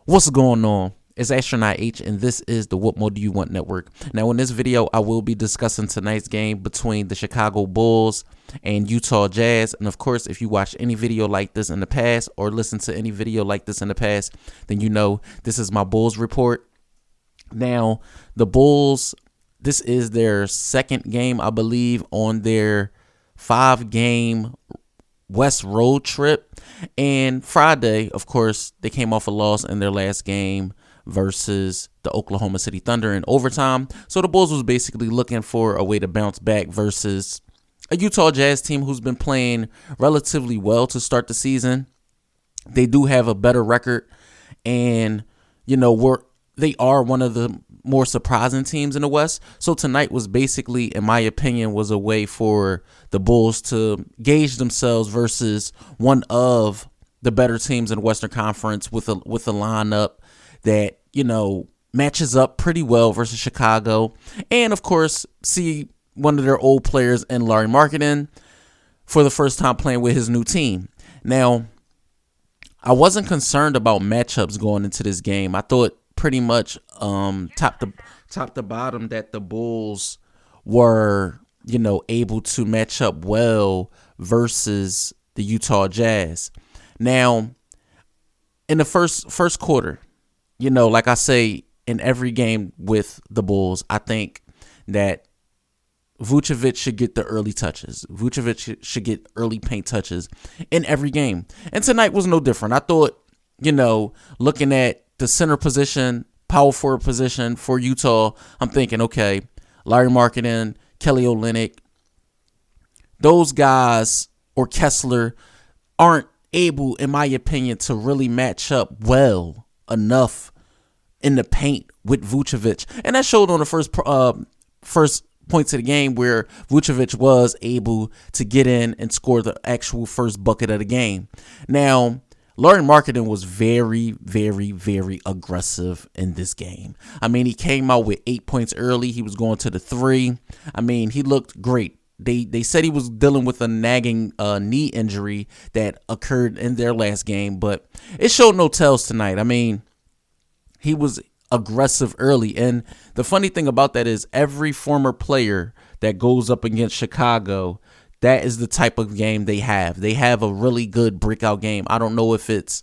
What's going on? It's Astronaut H, and this is the What More Do You Want Network. Now, in this video, I will be discussing tonight's game between the Chicago Bulls and Utah Jazz. And of course, if you watched any video like this in the past or listened to any video like this in the past, then you know this is my Bulls report. Now, the Bulls, this is their second game, I believe, on their 5-game West road trip. And Friday, of course, they came off a loss in their last game versus the Oklahoma City Thunder in overtime. So the Bulls was basically looking for a way to bounce back versus a Utah Jazz team who's been playing relatively well to start the season. They do have a better record, and they are one of the more surprising teams in the West. So tonight was basically, in my opinion, was a way for the Bulls to gauge themselves versus one of the better teams in the Western Conference with a lineup that, matches up pretty well versus Chicago. And of course, see one of their old players in Larry Marketing for the first time playing with his new team. Now, I wasn't concerned about matchups going into this game. I thought pretty much top to bottom that the Bulls were, able to match up well versus the Utah Jazz. Now, in the first quarter, like I say in every game with the Bulls, I think that Vucevic should get the early touches. Vucevic should get early paint touches in every game. And tonight was no different. I thought, looking at the center position, power forward position for Utah, I'm thinking, okay, Larry Marketing, Kelly Olynyk, those guys, or Kessler, aren't able, in my opinion, to really match up well enough in the paint with Vucevic. And that showed on the first points of the game where Vucevic was able to get in and score the actual first bucket of the game. Now, Larry Marketing was very, very, very aggressive in this game. I mean, he came out with 8 points early. He was going to the three. I mean, he looked great. They said he was dealing with a nagging knee injury that occurred in their last game, but it showed no tells tonight. I mean, he was aggressive early. And the funny thing about that is every former player that goes up against Chicago, that is the type of game they have. They have a really good breakout game. I don't know if it's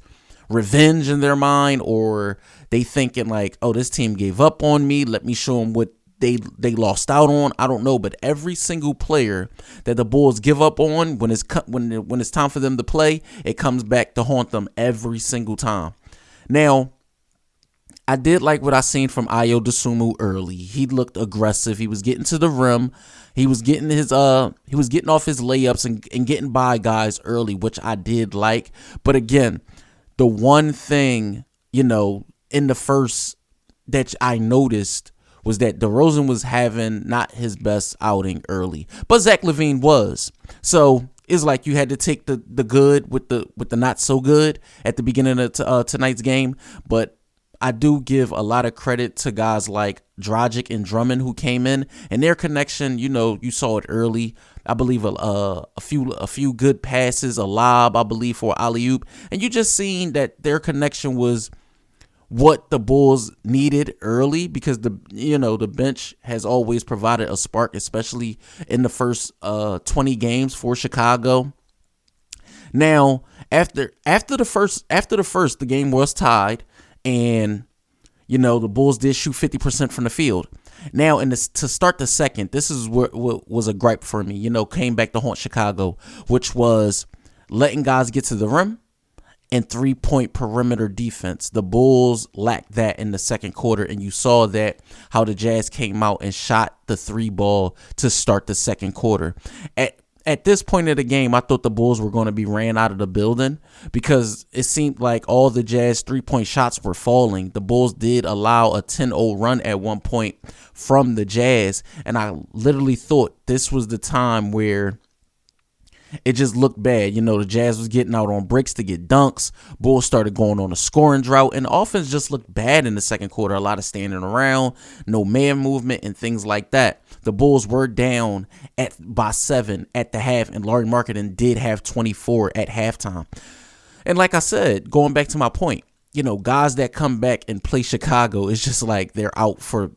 revenge in their mind or they thinking like, oh, this team gave up on me. Let me show them what they lost out on. I don't know. But every single player that the Bulls give up on when it's time for them to play, it comes back to haunt them every single time. Now, I did like what I seen from Ayo Dosunmu early. He looked aggressive. He was getting to the rim. He was getting off his layups and getting by guys early, which I did like. But again, the one thing, in the first that I noticed was that DeRozan was having not his best outing early, but Zach LaVine was. So it's like you had to take the good with the not so good at the beginning of tonight's game. But I do give a lot of credit to guys like Dragic and Drummond who came in, and their connection, you saw it early. I believe a few good passes, a lob, I believe, for alley-oop, and you just seen that their connection was what the Bulls needed early because the bench has always provided a spark, especially in the first 20 games for Chicago. Now, after the first, the game was tied. And, the Bulls did shoot 50% from the field. Now, to start the second, this is what was a gripe for me, came back to haunt Chicago, which was letting guys get to the rim and 3-point perimeter defense. The Bulls lacked that in the second quarter, and you saw that how the Jazz came out and shot the 3 ball to start the second quarter. At this point of the game, I thought the Bulls were going to be ran out of the building because it seemed like all the Jazz 3-point shots were falling. The Bulls did allow a 10-0 run at one point from the Jazz, and I literally thought this was the time where it just looked bad. The Jazz was getting out on breaks to get dunks. Bulls started going on a scoring drought, and the offense just looked bad in the second quarter. A lot of standing around, no man movement, and things like that. The Bulls were down by 7 at the half, and Larry Marketing did have 24 at halftime. And like I said, going back to my point, guys that come back and play Chicago, it's just like they're out for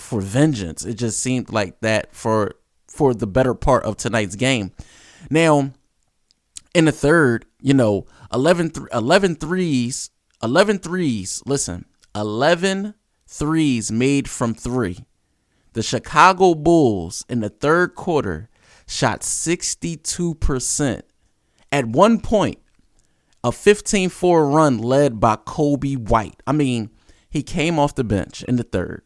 vengeance. It just seemed like that for the better part of tonight's game. Now, in the third, 11 threes, listen, 11 threes made from three. The Chicago Bulls in the third quarter shot 62%. At one point, a 15-4 run led by Kobe White. I mean, he came off the bench in the third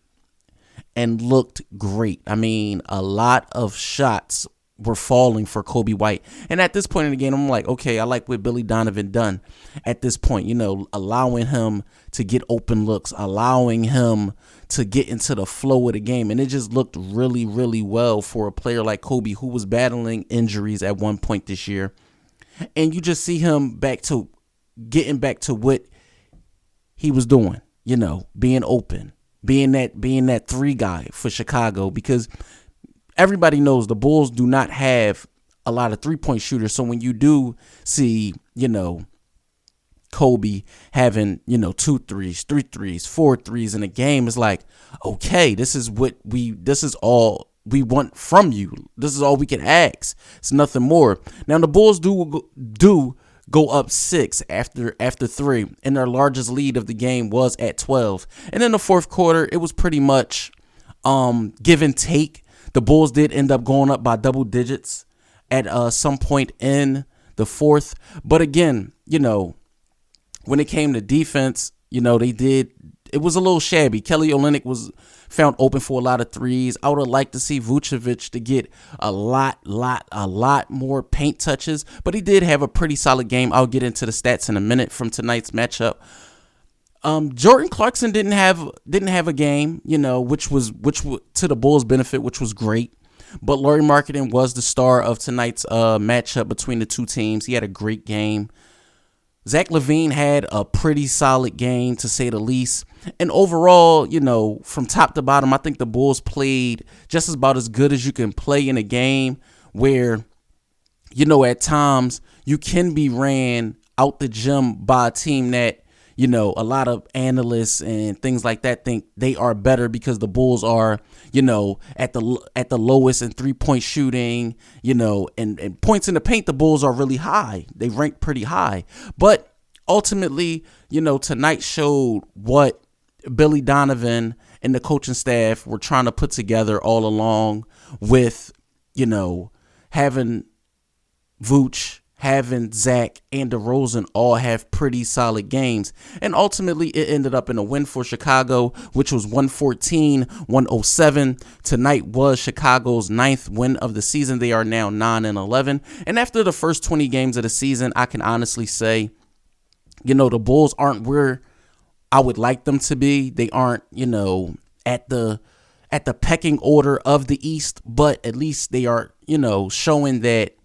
and looked great. I mean, a lot of shots were falling for Kobe White. And at this point in the game, I'm like, okay, I like what Billy Donovan done at this point, allowing him to get open looks, allowing him to get into the flow of the game. And it just looked really, really well for a player like Kobe, who was battling injuries at one point this year. And you just see him getting back to what he was doing, being open, being that three guy for Chicago, because everybody knows the Bulls do not have a lot of 3-point shooters. So when you do see, Kobe having, 2 threes, 3 threes, 4 threes in a game, it's like, okay, this is all we want from you. This is all we can ask. It's nothing more. Now the Bulls do go up 6 after 3, and their largest lead of the game was at 12. And in the fourth quarter, it was pretty much give and take. The Bulls did end up going up by double digits at some point in the fourth. But again, when it came to defense, it was a little shabby. Kelly Olynyk was found open for a lot of threes. I would have liked to see Vucevic to get a lot more paint touches, but he did have a pretty solid game. I'll get into the stats in a minute from tonight's matchup. Jordan Clarkson didn't have a game, which to the Bulls' benefit, which was great. But Lauri Markkanen was the star of tonight's matchup between the two teams. He had a great game. Zach LaVine had a pretty solid game, to say the least. And overall, from top to bottom, I think the Bulls played just about as good as you can play in a game where, at times you can be ran out the gym by a team that, a lot of analysts and things like that think they are better because the Bulls are, at the lowest in 3-point shooting, and points in the paint, the Bulls are really high. They rank pretty high. But ultimately, tonight showed what Billy Donovan and the coaching staff were trying to put together all along with, having Vooch, having Zach and DeRozan all have pretty solid games. And ultimately, it ended up in a win for Chicago, which was 114-107. Tonight was Chicago's 9th win of the season. They are now 9-11. And after the first 20 games of the season, I can honestly say, the Bulls aren't where I would like them to be. They aren't, at the pecking order of the East, but at least they are, showing that,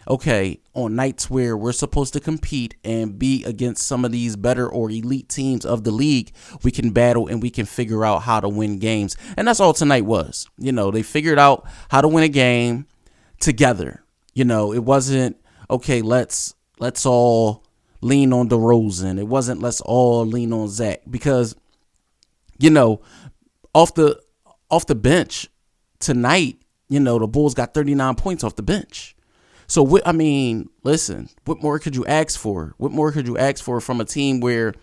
okay, on nights where we're supposed to compete and be against some of these better or elite teams of the league, we can battle and we can figure out how to win games. And that's all tonight was. They figured out how to win a game together. It wasn't, okay, let's all lean on DeRozan. It wasn't let's all lean on Zach, because, off the bench tonight, the Bulls got 39 points off the bench. So, listen, what more could you ask for? What more could you ask for from a team where,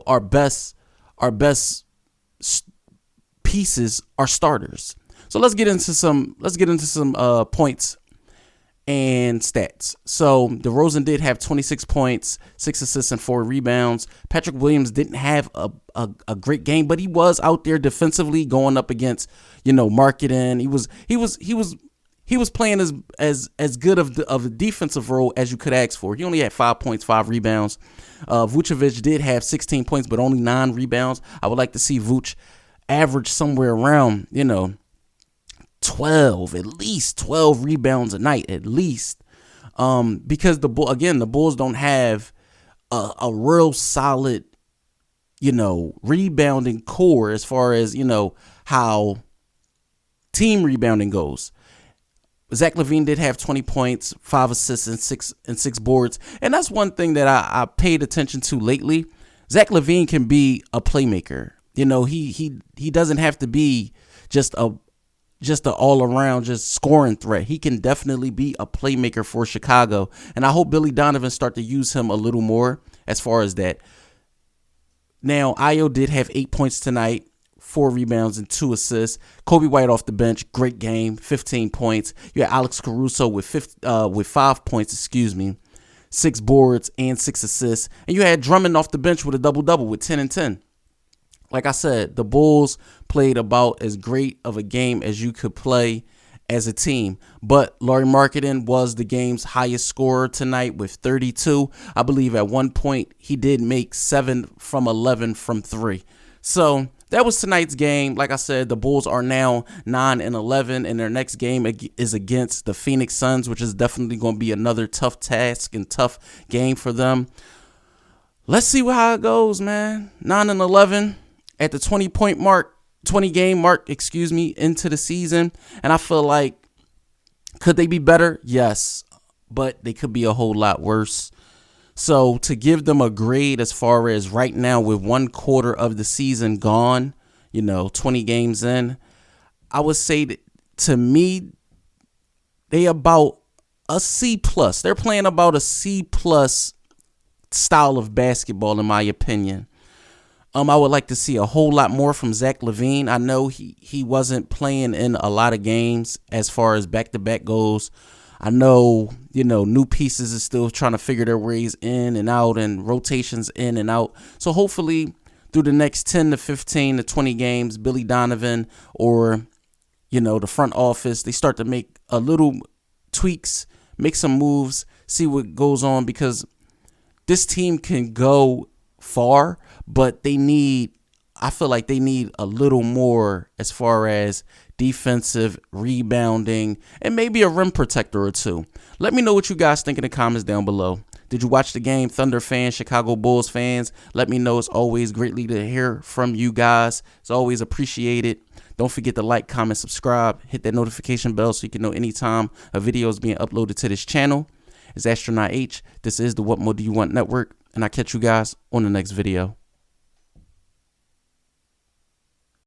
our best pieces are starters? So let's get into some points and stats. So DeRozan did have 26 points, 6 assists, and 4 rebounds. Patrick Williams didn't have a great game, but he was out there defensively going up against, Markkanen. He was playing as good of a defensive role as you could ask for. He only had 5 points, 5 rebounds. Vucevic did have 16 points, but only 9 rebounds. I would like to see Vooch average somewhere around, 12, at least 12 rebounds a night, at least. Because the Bulls don't have a real solid, rebounding core as far as, how team rebounding goes. Zach LaVine did have 20 points, 5 assists, and six boards. And that's one thing that I paid attention to lately. Zach LaVine can be a playmaker. You know, he doesn't have to be just a all around just scoring threat. He can definitely be a playmaker for Chicago, and I hope Billy Donovan start to use him a little more as far as that. Now, Ayo did have 8 points tonight, 4 rebounds and 2 assists. Kobe White off the bench, great game, 15 points. You had Alex Caruso with 5 points, 6 boards and 6 assists. And you had Drummond off the bench with a double-double with 10 and 10. Like I said, the Bulls played about as great of a game as you could play as a team. But Lauri Markkanen was the game's highest scorer tonight with 32. I believe at one point he did make 7 from 11 from 3. So that was tonight's game. Like I said, the Bulls are now 9 and 11, and their next game is against the Phoenix Suns, which is definitely going to be another tough task and tough game for them. Let's see how it goes, man. 9 and 11 at the 20 game mark, into the season. And I feel like, could they be better? Yes, but they could be a whole lot worse. So to give them a grade as far as right now with 1/4 of the season gone, 20 games in, I would say that to me, they about a C+. They're playing about a C+ style of basketball, in my opinion. I would like to see a whole lot more from Zach LaVine. I know he wasn't playing in a lot of games as far as back-to-back goes. I know, new pieces is still trying to figure their ways in and out and rotations in and out. So hopefully through the next 10 to 15 to 20 games, Billy Donovan or, the front office, they start to make a little tweaks, make some moves, see what goes on, because this team can go far, but I feel like they need a little more as far as defensive rebounding and maybe a rim protector or two. Let me know what you guys think in the comments down below. Did you watch the game? Thunder fans, Chicago Bulls fans, let me know. It's always greatly to hear from you guys. It's always appreciated. Don't forget to like, comment, subscribe, hit that notification bell so you can know anytime a video is being uploaded to this channel. It's Astronaut H. This is the What More Do You Want Network, and I'll catch you guys on the next video.